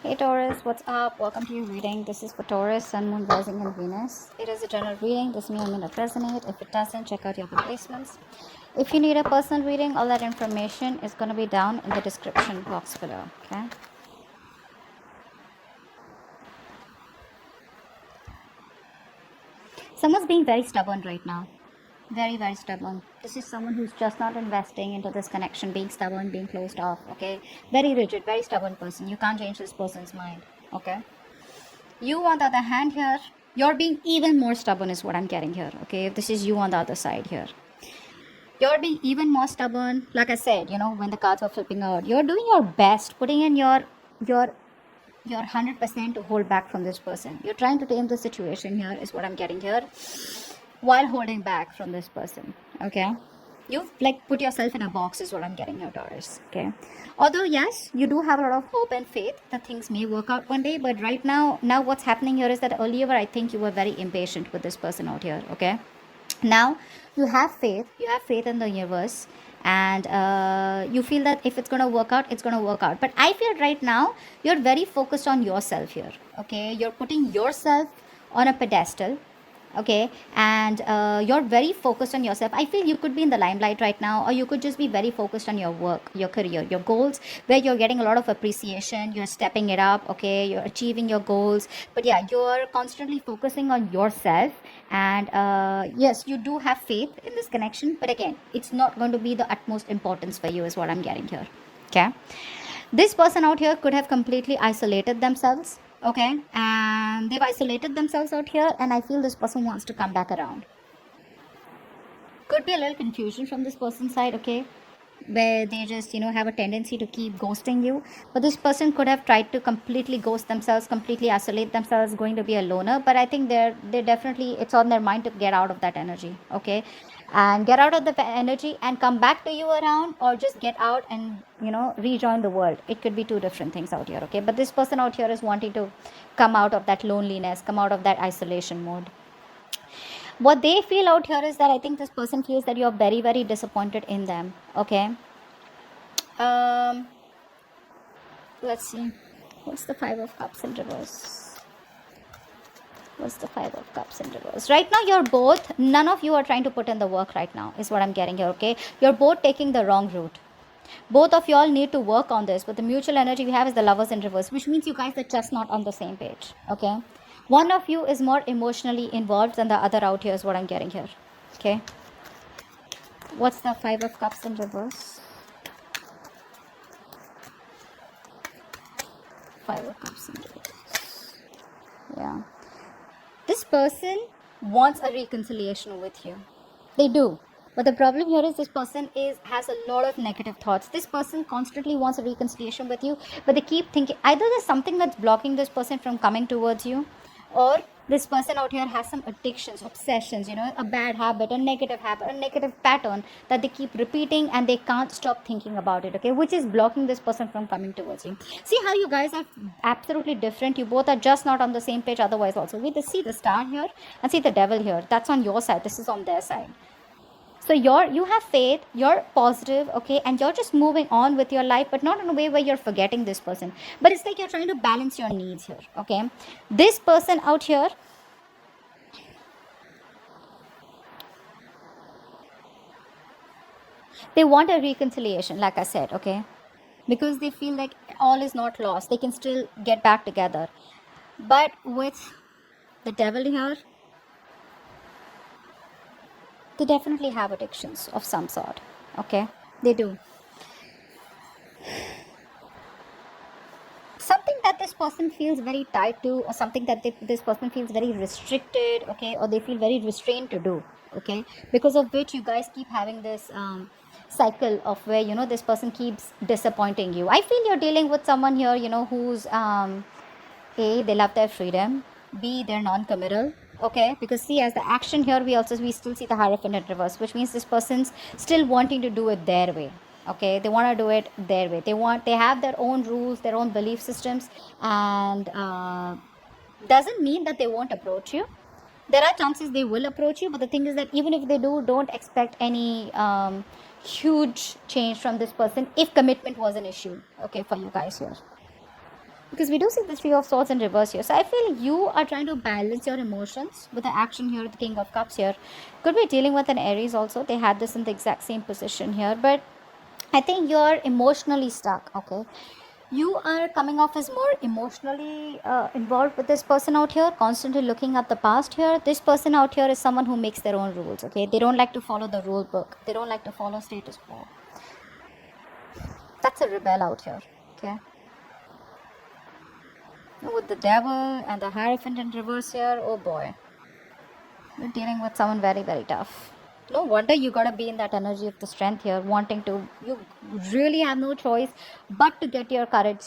Hey Taurus, what's up? Welcome to your reading. This is for Taurus, Sun, Moon, Rising, and Venus. It is a general reading. This may or may not resonate. If it doesn't, check out your placements. If you need a personal reading, all that information is going to be down in the description box below. Okay. Someone's being very stubborn right now. Very, very stubborn. This is someone who's just not investing into this connection, being stubborn, being closed off. Okay. Very rigid, very stubborn person. You can't change this person's mind. Okay. You, on the other hand, here, you're being even more stubborn, is what I'm getting here. Okay, if this is you on the other side here, you're being even more stubborn. Like I said, when the cards were flipping out, you're doing your best, putting in your 100% to hold back from this person. You're trying to tame the situation here, is what I'm getting here, while holding back from this person. Okay. You've put yourself in a box, is what I'm getting here, Taurus. Okay. Although yes, you do have a lot of hope and faith that things may work out one day, but right now what's happening here is that earlier I think you were very impatient with this person out here. Okay. Now you have faith in the universe, and you feel that if it's going to work out, it's going to work out. But I feel right now you're very focused on yourself here. Okay. You're putting yourself on a pedestal. Okay, and you're very focused on yourself. I feel you could be in the limelight right now, or you could just be very focused on your work, your career, your goals, where you're getting a lot of appreciation, you're stepping it up. Okay, you're achieving your goals, but yeah, you're constantly focusing on yourself. And yes, you do have faith in this connection, but again, it's not going to be the utmost importance for you, is what I'm getting here. Okay, this person out here could have completely isolated themselves. Okay, and they've isolated themselves out here, and I feel this person wants to come back around. Could be a little confusion from this person's side. Okay, where they just have a tendency to keep ghosting you, but this person could have tried to completely ghost themselves, completely isolate themselves, going to be a loner. But I think they're definitely, it's on their mind to get out of that energy. Okay, and get out of the energy and come back to you around, or just get out and rejoin the world. It could be two different things out here. Okay, but this person out here is wanting to come out of that loneliness, come out of that isolation mode. What they feel out here is that I think this person feels that you're very, very disappointed in them. Okay, let's see, what's the Five of Cups in reverse? What's the Five of Cups in reverse? Right now you're both, none of you are trying to put in the work right now, is what I'm getting here. Okay, you're both taking the wrong route. Both of y'all need to work on this, but the mutual energy we have is the Lovers in reverse, which means you guys are just not on the same page. Okay, one of you is more emotionally involved than the other out here, is what I'm getting here. Okay, what's the Five of Cups in reverse? Five of Cups in reverse. Yeah, this person wants a reconciliation with you. They do. But the problem here is this person has a lot of negative thoughts. This person constantly wants a reconciliation with you, but they keep thinking either there's something that's blocking this person from coming towards you, or this person out here has some addictions, obsessions, a bad habit, a negative pattern that they keep repeating, and they can't stop thinking about it. Okay, which is blocking this person from coming towards you. See how you guys are absolutely different. You both are just not on the same page. Otherwise also, see the Star here and see the Devil here. That's on your side. This is on their side. So you have faith, you're positive, okay, and you're just moving on with your life, but not in a way where you're forgetting this person. But it's like you're trying to balance your needs here. Okay, this person out here, they want a reconciliation, like I said. Okay, because they feel like all is not lost, they can still get back together. But with the Devil here, they definitely have addictions of some sort. Okay, they do. Something that this person feels very tied to, or something that this person feels very restricted. Okay, or they feel very restrained to do. Okay, because of which you guys keep having this cycle of where this person keeps disappointing you. I feel you're dealing with someone here who's A, they love their freedom, B, they're non-committal. Okay, because see, as the action here, we still see the Hierophant in reverse, which means this person's still wanting to do it their way. Okay, they want to do it their way. They have their own rules, their own belief systems, and doesn't mean that they won't approach you. There are chances they will approach you, but the thing is that even if they do, don't expect any huge change from this person if commitment was an issue. Okay, for you guys here. Because we do see the Three of Swords in reverse here. So I feel you are trying to balance your emotions with the action here, the King of Cups here. Could be dealing with an Aries also. They had this in the exact same position here. But I think you're emotionally stuck, okay? You are coming off as more emotionally involved with this person out here, constantly looking at the past here. This person out here is someone who makes their own rules, okay? They don't like to follow the rule book. They don't like to follow status quo. That's a rebel out here, okay? With the devil and the Hierophant in reverse here, oh boy. You're dealing with someone very, very tough. No wonder you gotta be in that energy of the strength here, wanting to, you really have no choice but to get your courage,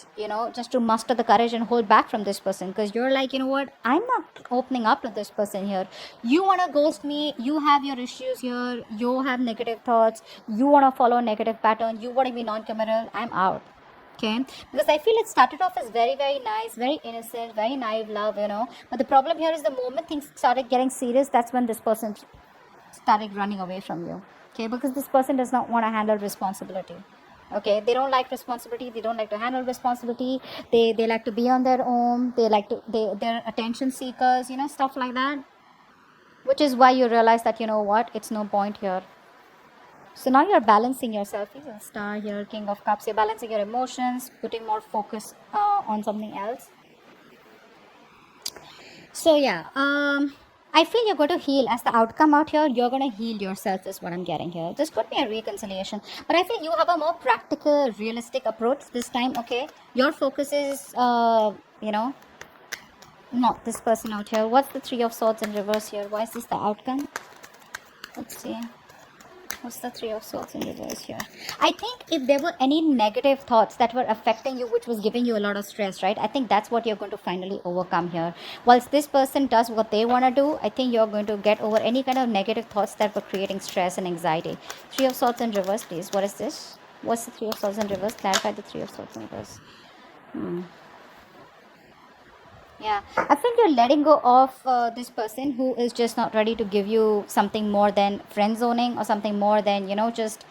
just to muster the courage and hold back from this person. Because you're like, you know what, I'm not opening up to this person here. You wanna ghost me, you have your issues here, you have negative thoughts, you wanna follow a negative pattern, you wanna be non-committal, I'm out. Okay, because I feel it started off as very, very nice, very innocent, very naive love, but the problem here is the moment things started getting serious, that's when this person started running away from you. Okay, because this person does not want to handle responsibility. Okay, they don't like responsibility, they don't like to handle responsibility, they like to be on their own, they're attention seekers, stuff like that, which is why you realize that, what, it's no point here. So now you're balancing yourself. He's a star here, King of Cups. You're balancing your emotions, putting more focus on something else. So yeah, I feel you're going to heal. As the outcome out here, you're going to heal yourself is what I'm getting here. This could be a reconciliation. But I feel you have a more practical, realistic approach this time, okay? Your focus is, not this person out here. What's the Three of Swords in reverse here? Why is this the outcome? Let's see. What's the Three of Swords in reverse here? I think if there were any negative thoughts that were affecting you, which was giving you a lot of stress, right? I think that's what you're going to finally overcome here. Whilst this person does what they want to do, I think you're going to get over any kind of negative thoughts that were creating stress and anxiety. Three of Swords in reverse, please. What is this? What's the Three of Swords in reverse? Clarify the Three of Swords in reverse. Yeah, I feel you're letting go of this person who is just not ready to give you something more than friend zoning or something more than, just,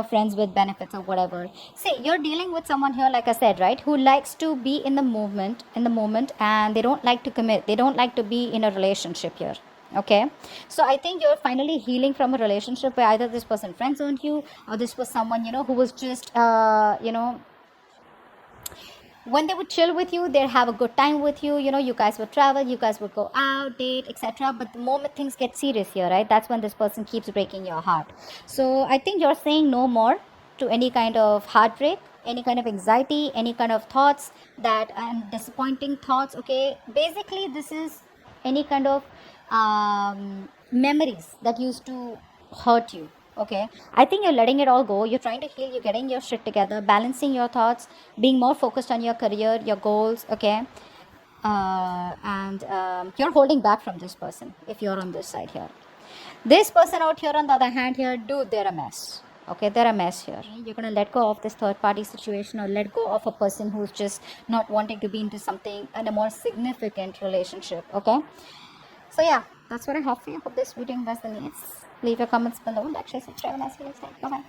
friends with benefits or whatever. See, you're dealing with someone here, like I said, right, who likes to be in the moment, and they don't like to commit. They don't like to be in a relationship here. Okay, so I think you're finally healing from a relationship where either this person friend zoned you or this was someone, who was just, when they would chill with you, they'd have a good time with you, you guys would travel, you guys would go out, date, etc. But the moment things get serious here, right, that's when this person keeps breaking your heart. So I think you're saying no more to any kind of heartbreak, any kind of anxiety, any kind of thoughts that and disappointing thoughts. Okay, basically this is any kind of memories that used to hurt you. Okay, I think you're letting it all go. You're trying to heal, you're getting your shit together, balancing your thoughts, being more focused on your career, your goals. Okay, and you're holding back from this person if you're on this side here. This person out here on the other hand here, dude, they're a mess. Okay, they're a mess here. You're gonna let go of this third party situation or let go of a person who's just not wanting to be into something and a more significant relationship. Okay, so yeah, that's what I have for you. Hope this video resonates. Leave your comments below, like, share, subscribe, and I'll see you next time. Bye bye.